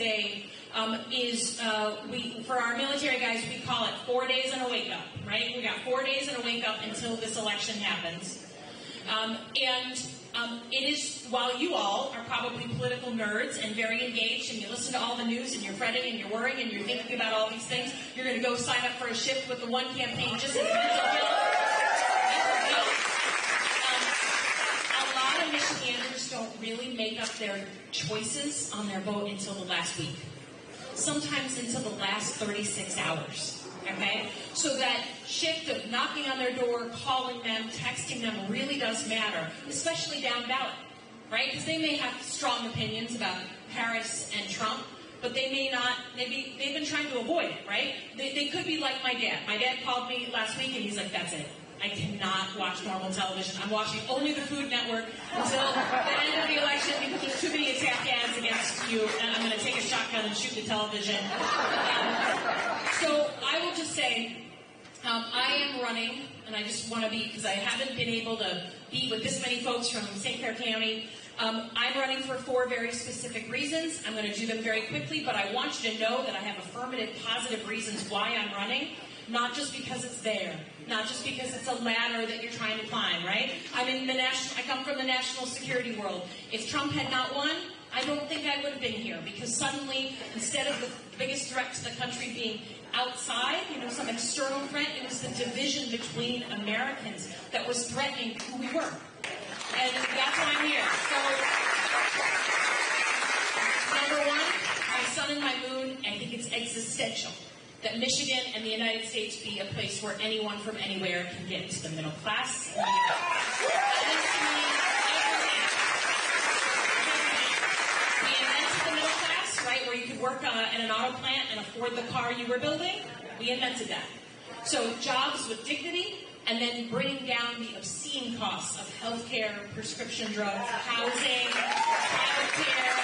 today is for our military guys, we call it 4 days and a wake up, right? We got 4 days and a wake up until this election happens. It is, while you all are probably political nerds and very engaged and you listen to all the news and you're fretting and you're worrying and you're thinking about all these things, you're going to go sign up for a shift with the one campaign just as mental health. A lot of Michiganders don't really make up their choices on their vote until the last week. Sometimes until the last 36 hours. Okay? So that shift of knocking on their door, calling them, texting them really does matter, especially down ballot, right? Because they may have strong opinions about Harris and Trump, but they may not, maybe they've been trying to avoid it, right? They could be like my dad. My dad called me last week and he's like, that's it. I cannot watch normal television. I'm watching only the Food Network until the end of the election because there's too many attack ads against you, and I'm going to take a shotgun and shoot the television. So I will just say, I am running, and I just want to be, because I haven't been able to be with this many folks from St. Clair County. I'm running for 4 very specific reasons. I'm going to do them very quickly, but I want you to know that I have affirmative, positive reasons why I'm running. Not just because it's there, not just because it's a ladder that you're trying to climb, right? I come from the national security world. If Trump had not won, I don't think I would have been here, because suddenly, instead of the biggest threat to the country being outside, some external threat, it was the division between Americans that was threatening who we were. And that's why I'm here. So, number one, my sun and my moon, I think it's existential that Michigan and the United States be a place where anyone from anywhere can get into the middle class. We invented the middle class, right, where you could work in an auto plant and afford the car you were building. We invented that. So jobs with dignity, and then bringing down the obscene costs of healthcare, prescription drugs, housing, childcare,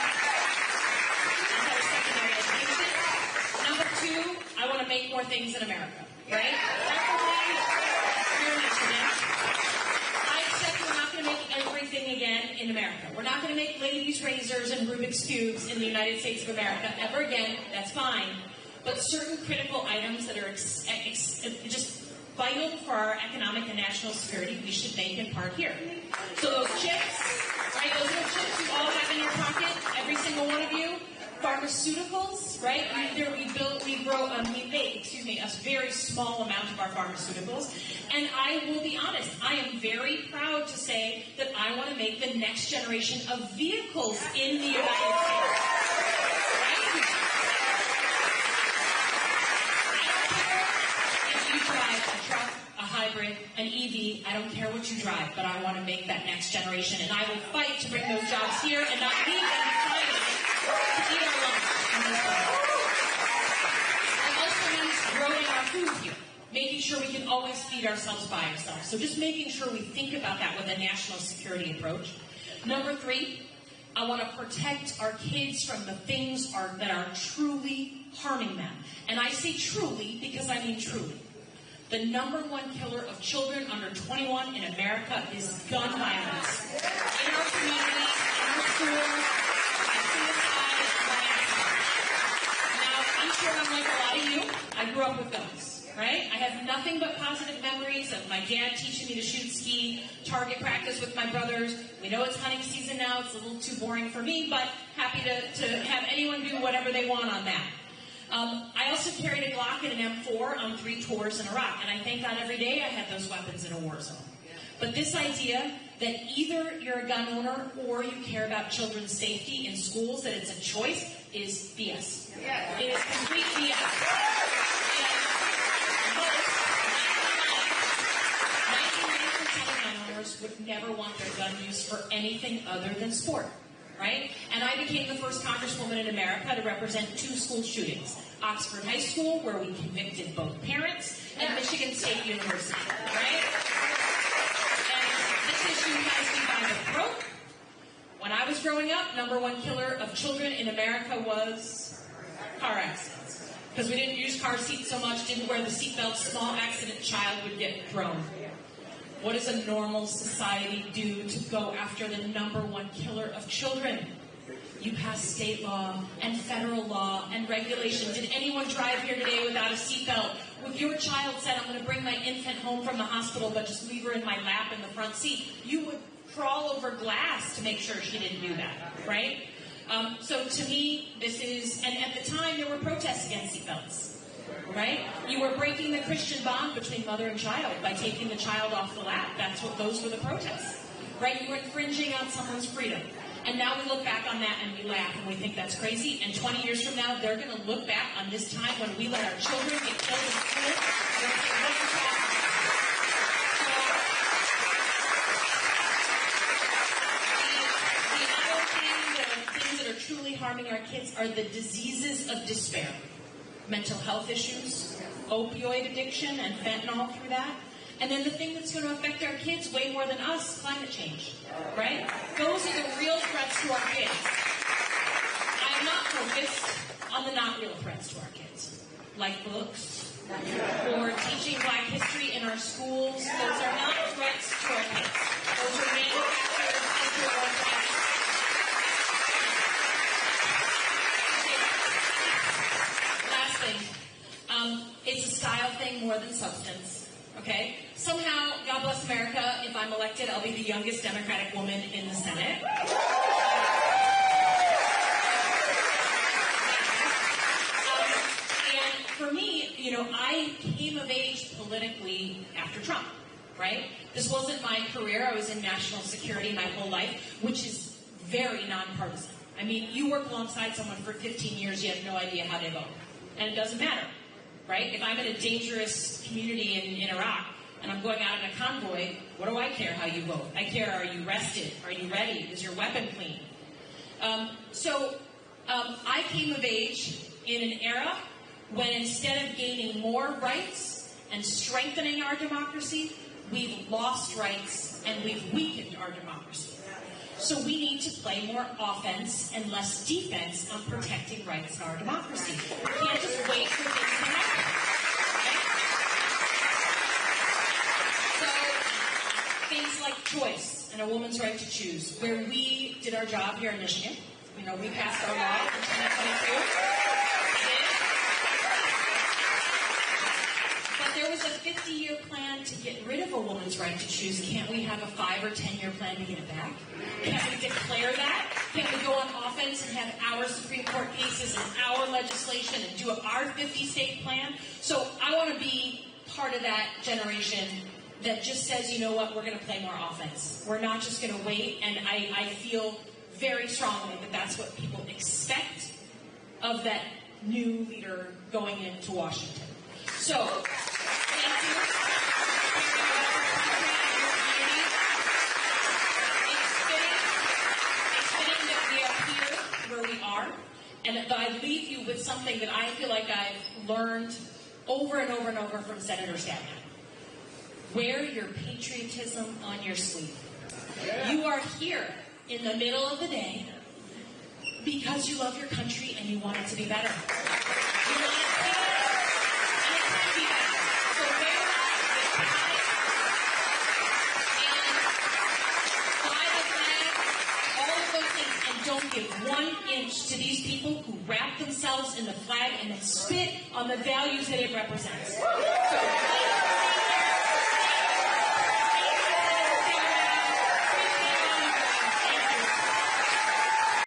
and post-secondary education. Number 2, I want to make more things in America, right? Preferably here in Michigan. I accept we're not going to make everything again in America. We're not going to make ladies' razors and Rubik's Cubes in the United States of America ever again. That's fine. But certain critical items that are just vital for our economic and national security, we should make in part here. So those chips, right? Those little chips you all have in your pocket, every single one of you. Pharmaceuticals, right? We make a very small amount of our pharmaceuticals. And I will be honest, I am very proud to say that I want to make the next generation of vehicles in the United States. Right? If you drive a truck, a hybrid, an EV, I don't care what you drive, but I want to make that next generation. And I will fight to bring those jobs here and not leave them behind. It also means growing our food here, making sure we can always feed ourselves by ourselves. So just making sure we think about that with a national security approach. Number 3, I want to protect our kids from the things that are truly harming them. And I say truly because I mean truly. The number 1 killer of children under 21 in America is gun violence. In our communities, in our schools, I'm sure I'm like a lot of you. I grew up with guns, right? I have nothing but positive memories of my dad teaching me to shoot ski, target practice with my brothers. We know it's hunting season now. It's a little too boring for me, but happy to have anyone do whatever they want on that. I also carried a Glock and an M4 on 3 tours in Iraq, and I thank God every day I had those weapons in a war zone. But this idea that either you're a gun owner or you care about children's safety in schools, that it's a choice, is BS. Yeah. It is complete BS. 99% of gun owners would never want their gun used for anything other than sport, right? And I became the first congresswoman in America to represent 2 school shootings. Oxford High School, where we convicted both parents, and Michigan State University, right? This issue has me by the throat. When I was growing up, number 1 killer of children in America was car accidents. Because we didn't use car seats so much, didn't wear the seatbelt, small accident, child would get thrown. What does a normal society do to go after the number 1 killer of children? you pass state law and federal law and regulation. Did anyone drive here today without a seatbelt? If your child said, I'm going to bring my infant home from the hospital, but just leave her in my lap in the front seat, you would crawl over glass to make sure she didn't do that, right? So to me, this is, and at the time there were protests against seatbelts, right? You were breaking the Christian bond between mother and child by taking the child off the lap. Those were the protests, right? You were infringing on someone's freedom. And now we look back on that and we laugh and we think that's crazy. And 20 years from now, they're going to look back on this time when we let our children get killed in school. They're going to say, what's the problem? The things that are truly harming our kids are the diseases of despair. Mental health issues, opioid addiction, and fentanyl through that. And then the thing that's going to affect our kids way more than us, climate change, right? Those are the real threats to our kids. I am not focused on the not real threats to our kids, like books or teaching Black history in our schools. Those are not threats to our kids. Those are manufactured into our own practice. Last thing, it's a style thing more than substance. Okay? Somehow, God bless America, if I'm elected, I'll be the youngest Democratic woman in the Senate. And for me, I came of age politically after Trump, right? This wasn't my career. I was in national security my whole life, which is very nonpartisan. I mean, you work alongside someone for 15 years, you have no idea how they vote. And it doesn't matter. Right? If I'm in a dangerous community in Iraq and I'm going out in a convoy, what do I care how you vote? I care, are you rested? Are you ready? Is your weapon clean? I came of age in an era when instead of gaining more rights and strengthening our democracy, we've lost rights and we've weakened our democracy. So we need to play more offense and less defense on protecting rights in our democracy. We can't just wait for things to happen. Right? So things like choice and a woman's right to choose, where we did our job here in Michigan. We passed our law in 2022. But there was a 50-year plan to get rid of a woman's right to choose. Can't we have a 5 or 10-year plan to get it back? Can't we declare that? Can't we go on offense and have our Supreme Court cases and our legislation and do our 50-state plan? So I want to be part of that generation that just says, you know what, we're going to play more offense. We're not just going to wait, and I feel very strongly that that's what people expect of that new leader going into Washington. So, thank you. It's fitting that we are here where we are, and that I leave you with something that I feel like I've learned over and over and over from Senator Stagman. Wear your patriotism on your sleeve. You are here in the middle of the day because you love your country and you want it to be better. You want it to be better. And it can be better. So wear that with pride and fly the flag, all of those things, and don't give 1 inch to these people who wrap themselves in the flag and then spit on the values that it represents. So,